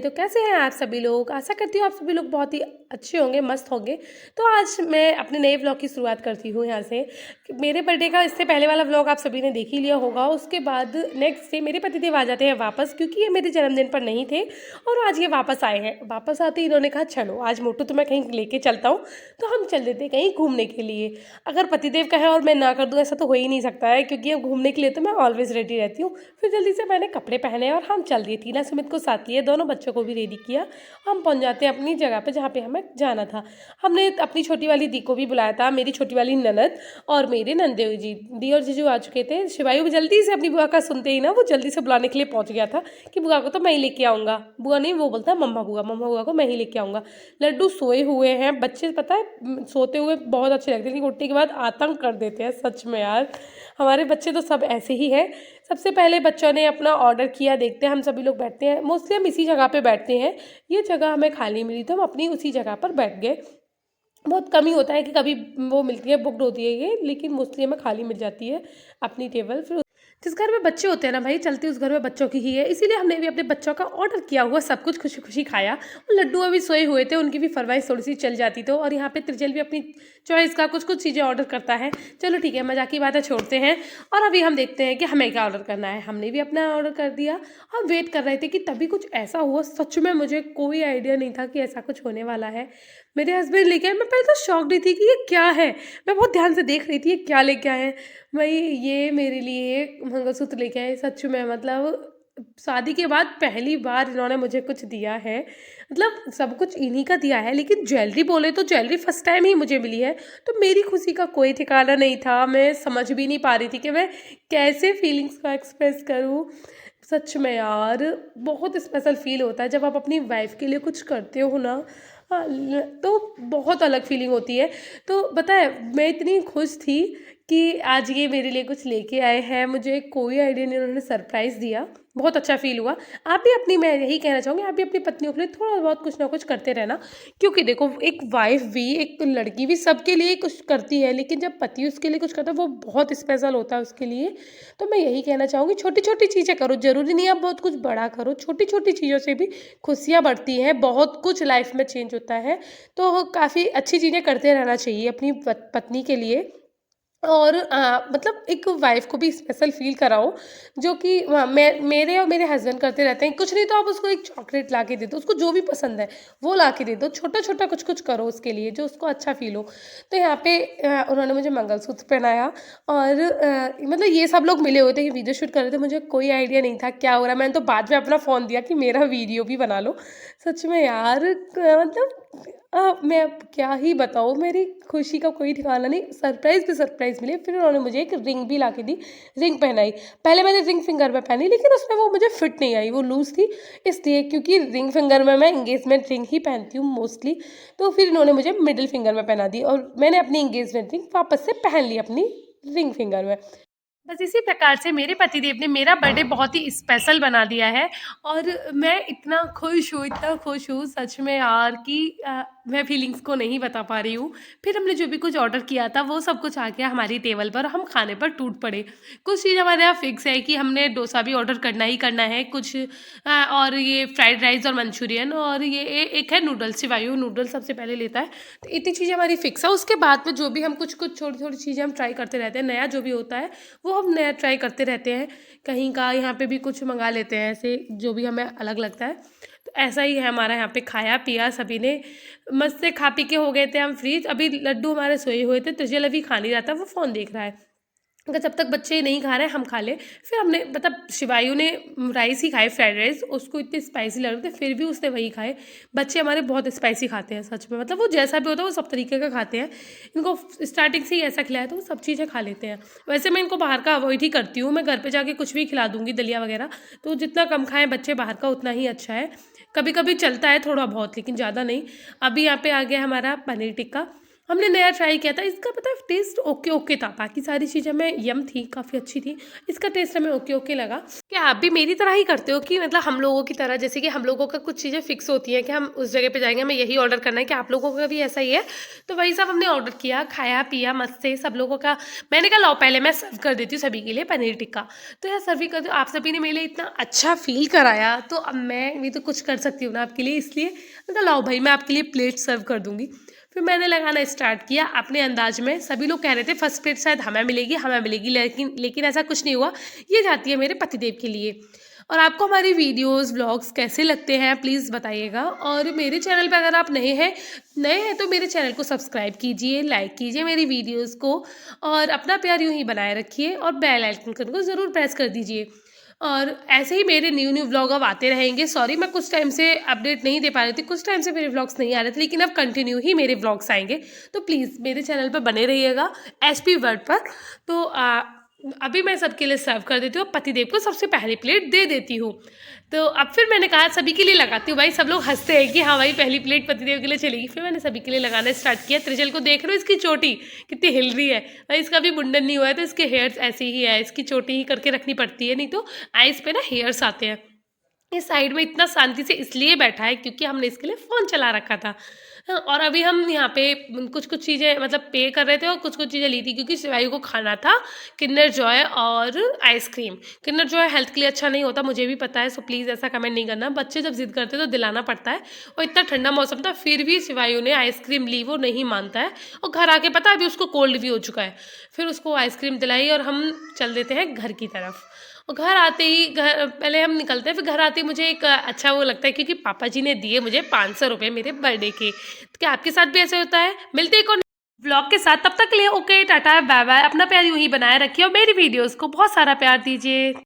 तो कैसे हैं आप सभी लोग? आशा करती हूँ आप सभी लोग बहुत ही अच्छे होंगे, मस्त होंगे। तो आज मैं अपने नए व्लॉग की शुरुआत करती हूँ यहाँ से कि मेरे बर्थडे का इससे पहले वाला व्लॉग आप सभी ने देख ही लिया होगा। उसके बाद नेक्स्ट डे मेरे पतिदेव आ जाते हैं वापस, क्योंकि ये मेरे जन्मदिन पर नहीं थे और आज ये वापस आए हैं। वापस आते ही इन्होंने कहा चलो आज मोटू तुम्हें कहीं लेके चलता हूँ, तो हम चल देते कहीं घूमने के लिए। अगर पतिदेव कहे और मैं ना कर दूँ ऐसा तो हो ही नहीं सकता है, क्योंकि अब घूमने के लिए तो मैं ऑलवेज रेडी रहती हूँ। फिर जल्दी से मैंने कपड़े पहने और हम चल दिए। टीना सुमित को साथ लिए, दोनों बच्चों को भी रेडी किया। हम पहुंच जाते हैं अपनी जगह पे जहाँ पे हमें जाना था। हमने अपनी छोटी वाली दी को भी बुलाया था, मेरी छोटी वाली ननद और मेरे नंदेव जी। दी और जीजू आ चुके थे। शिवायु भी जल्दी से अपनी बुआ का सुनते ही ना वो जल्दी से बुलाने के लिए पहुंच गया था कि बुआ को तो मैं ही लेके आऊँगा। बुआ नहीं, वो बोलता है मम्मा बुआ को मैं ही लेके आऊँगा। लड्डू सोए हुए हैं बच्चे, पता है सोते हुए बहुत अच्छे लगते हैं, लेकिन उठने के बाद आतंक कर देते हैं सच में यार। हमारे बच्चे तो सब ऐसे ही हैं। सबसे पहले बच्चों ने अपना ऑर्डर किया, देखते हैं हम सभी लोग बैठते हैं। मोस्टली हम इसी जगह पे बैठते हैं, ये जगह हमें खाली मिली तो हम अपनी उसी जगह पर बैठ गए। बहुत कम ही होता है कि कभी वो मिलती है, बुकड होती है ये, लेकिन मोस्टली हमें खाली मिल जाती है अपनी टेबल। फिर जिस घर में बच्चे होते हैं ना भाई, चलती उस घर में बच्चों की ही है, इसीलिए हमने भी अपने बच्चों का ऑर्डर किया हुआ सब कुछ खुशी खुशी खाया। और लड्डू अभी सोए हुए थे, उनकी भी फरमाइश थोड़ी सी चल जाती तो। और यहाँ पे त्रिजल भी अपनी चॉइस का कुछ कुछ चीज़ें ऑर्डर करता है। चलो ठीक है, मजाक की बातें छोड़ते हैं और अभी हम देखते हैं कि हमें क्या ऑर्डर करना है। हमने भी अपना ऑर्डर कर दिया। हम वेट कर रहे थे कि तभी कुछ ऐसा हुआ, सच में मुझे कोई आइडिया नहीं था कि ऐसा कुछ होने वाला है। मेरे हस्बैंड लेके आए, मैं पहले तो शॉक्ड ही थी कि ये क्या है। मैं बहुत ध्यान से देख रही थी ये क्या लेके आए हैं। भाई ये मेरे लिए मंगलसूत्र लेके आए, सच में मतलब शादी के बाद पहली बार इन्होंने मुझे कुछ दिया है। मतलब सब कुछ इन्हीं का दिया है, लेकिन ज्वेलरी बोले तो ज्वेलरी फर्स्ट टाइम ही मुझे मिली है। तो मेरी खुशी का कोई ठिकाना नहीं था, मैं समझ भी नहीं पा रही थी कि मैं कैसे फीलिंग्स को एक्सप्रेस करूँ। सच में यार बहुत स्पेशल फील होता है जब आप अपनी वाइफ के लिए कुछ करते हो ना। हाँ, तो बहुत अलग फीलिंग होती है। तो पता है मैं इतनी खुश थी कि आज ये मेरे लिए कुछ लेके आए हैं, मुझे कोई आइडिया नहीं, उन्होंने सरप्राइज़ दिया। बहुत अच्छा फ़ील हुआ। आप भी अपनी, मैं यही कहना चाहूँगी, आप भी अपनी पत्नियों के लिए थोड़ा बहुत कुछ ना कुछ करते रहना। क्योंकि देखो एक वाइफ़ भी, एक लड़की भी सबके लिए कुछ करती है, लेकिन जब पति उसके लिए कुछ करता है वो बहुत स्पेशल होता है उसके लिए। तो मैं यही कहना चाहूँगी छोटी-छोटी चीज़ें करो, ज़रूरी नहीं है आप बहुत कुछ बड़ा करो, छोटी-छोटी चीज़ों से भी खुशियाँ बढ़ती हैं, बहुत कुछ लाइफ़ में चेंज होता है। तो काफ़ी अच्छी चीज़ें करते रहना चाहिए अपनी पत्नी के लिए। और मतलब एक वाइफ़ को भी स्पेशल फ़ील कराओ, जो कि मैं, मेरे और मेरे हस्बैंड करते रहते हैं। कुछ नहीं तो आप उसको एक चॉकलेट ला के दे दो, उसको जो भी पसंद है वो ला के दे दो। छोटा-छोटा कुछ-कुछ करो उसके लिए जो उसको अच्छा फ़ील हो। तो यहाँ पे उन्होंने मुझे मंगलसूत्र पहनाया और मतलब ये सब लोग मिले हुए थे, ये वीडियो शूट कर रहे थे। मुझे कोई आइडिया नहीं था क्या हो रहा है। मैंने तो बाद में अपना फ़ोन दिया कि मेरा वीडियो भी बना लो। सच में यार मतलब मैं अब क्या ही बताऊँ, मेरी खुशी का कोई ठिकाना नहीं। सरप्राइज़ पे सरप्राइज़ मिले। फिर उन्होंने मुझे एक रिंग भी ला के दी, रिंग पहनाई। पहले मैंने रिंग फिंगर में पहनी, लेकिन उसमें वो मुझे फिट नहीं आई, वो लूज़ थी इसलिए, क्योंकि रिंग फिंगर में मैं एंगेजमेंट रिंग ही पहनती हूँ मोस्टली। तो फिर इन्होंने मुझे मिडिल फिंगर में पहना दी और मैंने अपनी एंगेजमेंट रिंग वापस से पहन ली अपनी रिंग फिंगर में। बस इसी प्रकार से मेरे पतिदेव ने मेरा बर्थडे बहुत ही स्पेशल बना दिया है। और मैं इतना खुश हूँ सच में यार कि मैं फीलिंग्स को नहीं बता पा रही हूँ। फिर हमने जो भी कुछ ऑर्डर किया था वो सब कुछ आ गया हमारी टेबल पर, हम खाने पर टूट पड़े। कुछ चीज़ हमारे यहाँ फिक्स है कि हमने डोसा भी ऑर्डर करना ही करना है, कुछ और ये फ्राइड राइस और मंचूरियन, और ये एक है नूडल्स, शिवायु नूडल्स सबसे पहले लेता है। तो इतनी चीज़ें हमारी फिक्स है। उसके बाद में जो भी हम कुछ कुछ छोटी छोटी चीज़ें हम ट्राई करते रहते हैं, नया जो भी होता है वो हम नया ट्राई करते रहते हैं। कहीं का यहाँ पे भी कुछ मंगा लेते हैं ऐसे, जो भी हमें अलग लगता है। तो ऐसा ही है हमारा यहाँ पे, खाया पिया सभी ने, मस्त से खा पी के हो गए थे हम फ्री। अभी लड्डू हमारे सोए हुए थे, त्रिजल अभी खा नहीं रहा था, वो फ़ोन देख रहा है। अगर जब तक बच्चे नहीं खा रहे हैं हम खा लें। फिर हमने मतलब शिवायु ने राइस ही खाए, फ्राइड राइस, उसको इतने स्पाइसी लग रहे थे फिर भी उसने वही खाए। बच्चे हमारे बहुत स्पाइसी खाते हैं सच में, मतलब वो जैसा भी होता है वो सब तरीके का खाते हैं। इनको स्टार्टिंग से ही ऐसा खिलाया तो वो सब चीज़ें खा लेते हैं। वैसे मैं इनको बाहर का अवॉइड ही करती हूँ, मैं घर पे जाके कुछ भी खिला दूँगी, दलिया वगैरह। तो जितना कम खाएँ बच्चे बाहर का उतना ही अच्छा है। कभी कभी चलता है थोड़ा बहुत, लेकिन ज़्यादा नहीं। अभी यहाँ पे आ गया हमारा पनीर टिक्का। हमने नया ट्राई किया था। इसका पता है टेस्ट ओके ओके था, बाकी सारी चीज़ें हमें यम थी, काफ़ी अच्छी थी। इसका टेस्ट हमें ओके ओके लगा। क्या आप भी मेरी तरह ही करते हो कि मतलब हम लोगों की तरह, जैसे कि हम लोगों का कुछ चीज़ें फिक्स होती हैं कि हम उस जगह पे जाएंगे, हमें यही ऑर्डर करना है, कि आप लोगों का भी ऐसा ही है? तो वही सब हमने ऑर्डर किया, खाया पिया मस्त से सब लोगों का। मैंने कहा लाओ पहले मैं सर्व कर देती हूँ सभी के लिए पनीर टिक्का। तो यार सर्व ही कर दो, आप सभी ने मेरे लिए इतना अच्छा फील कराया, तो अब मैं भी तो कुछ कर सकती हूँ ना आपके लिए, इसलिए मैं कहा लाओ भाई मैं आपके लिए प्लेट सर्व कर दूंगी। फिर मैंने लगाना स्टार्ट किया अपने अंदाज में। सभी लोग कह रहे थे फर्स्ट प्लेट शायद हमें मिलेगी, लेकिन लेकिन ऐसा कुछ नहीं हुआ। ये जाती है मेरे पतिदेव के लिए। और आपको हमारी वीडियोस व्लॉग्स कैसे लगते हैं प्लीज़ बताइएगा। और मेरे चैनल पे अगर आप नए हैं तो मेरे चैनल को सब्सक्राइब कीजिए, लाइक कीजिए मेरी वीडियोस को, और अपना प्यार यूं ही बनाए रखिए, और बेल आइकन को ज़रूर प्रेस कर दीजिए। और ऐसे ही मेरे न्यू न्यू व्लॉग अब आते रहेंगे। सॉरी मैं कुछ टाइम से अपडेट नहीं दे पा रही थी, कुछ टाइम से मेरे व्लॉग्स नहीं आ रहे थे, लेकिन अब कंटिन्यू ही मेरे व्लॉग्स आएंगे। तो प्लीज़ मेरे चैनल पर बने रहिएगा एसपी वर्ड पर। तो अभी मैं सबके लिए सर्व कर देती हूँ, पतिदेव को सबसे पहली प्लेट दे देती हूँ। तो अब फिर मैंने कहा सभी के लिए लगाती हूँ। भाई सब लोग हंसते हैं कि हाँ भाई पहली प्लेट पतिदेव के लिए चलेगी। फिर मैंने सभी के लिए लगाना स्टार्ट किया। त्रिजल को देख रहे हो, इसकी चोटी कितनी हिल रही है। भाई इसका भी मुंडन नहीं हुआ है तो इसके हेयर्स ऐसे ही है, इसकी चोटी ही करके रखनी पड़ती है, नहीं तो आइज पे ना हेयर्स आते हैं। ये साइड में इतना शांति से इसलिए बैठा है क्योंकि हमने इसके लिए फ़ोन चला रखा था। हाँ, और अभी हम यहाँ पे कुछ कुछ चीज़ें मतलब पे कर रहे थे और कुछ कुछ चीज़ें ली थी, क्योंकि शिवायु को खाना था किंडर जॉय और आइसक्रीम। किंडर जॉय हेल्थ के लिए अच्छा नहीं होता, मुझे भी पता है, सो प्लीज़ ऐसा कमेंट नहीं करना। बच्चे जब जिद करते हैं तो दिलाना पड़ता है। और इतना ठंडा मौसम था फिर भी शिवायु ने आइसक्रीम ली, वो नहीं मानता है। और घर आके पता है अभी उसको कोल्ड भी हो चुका है। फिर उसको आइसक्रीम दिलाई और हम चल देते हैं घर की तरफ। और घर आते ही घर पहले हम निकलते हैं, फिर घर आते ही मुझे एक अच्छा वो लगता है, क्योंकि पापा जी ने दिए मुझे 500 रुपये मेरे बर्थडे के। तो क्या आपके साथ भी ऐसे होता है? मिलते हैं एक और ब्लॉग के साथ, तब तक के लिए ओके टाटा बाय बाय। अपना प्यार यूं ही बनाए रखिए और मेरी वीडियोस को बहुत सारा प्यार दीजिए।